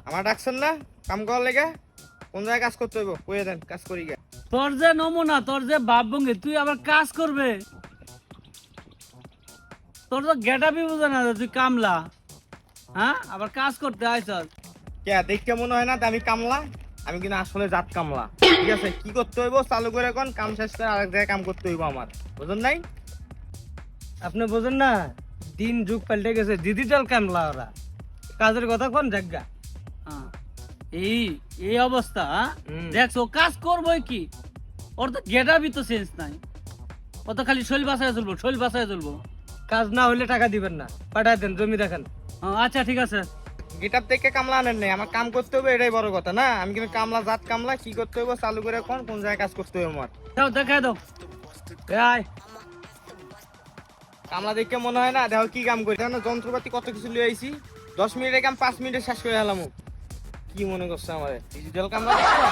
আমার ডাকছেন না কাম করার লেগে? কোন জায়গায় কাজ করতে হইব কইয়া দেন, কাজ করি গে। তোর যে নমুনা, তোর যে ভাবভঙ্গি, তুই আবার কাজ করবে? তোর তো গেটাপই বোঝে না যে তুই কামলা। হ্যাঁ, আবার কাজ করতে আইছস। কে দেখতে মনে হয় না যে আমি কামলা? আমি কিন্তু আসলে জাত কামলা। ঠিক আছে, কি করতে হইব চালু করে কোন, কাম শেষ করে আরেক জায়গায় কাম করতে হইব আমার, বুঝুন নাই? আপনি বোঝেন না, দিন যুগ পাল্টে গেছে, ডিজিটাল কামলা ওরা। কাজের কথা কোন জায়গা? হ্যাঁ, এই এই অবস্থা, হ্যাঁ? হুম। দেখছো কাজ করবই কি? ওর তো গেটাপই তো সেন্স নাই। ও তো খালি শৈল বাসায় চলবো, শৈল বাসায় চলবো। কাজ না হইলে টাকা দিবেন না, পাঠায় দেন, জমি দেখেন। আচ্ছা ঠিক আছে। গিটার থেকে কামলা আনেন নাই, আমার কাম করতে হবে, এটাই বড় কথা না? আমি কিন্তু কামলা জাত কামলা, কি করতে হইব চালু করে কোন, কোন জায়গায় কাজ করতে হইব আমার। দাও, দেখাই দাও। আয় কামলা দেখে মনে হয় না, দেখো কি কাম করি, দেখো না যন্ত্রপাতি কত কিছু লিয়ে আইছি। 10 মিনিটের কাম 5 মিনিটে শেষ করে হলাম। কি মনে করছে আমার ডিজিটাল কামলা দেখছো?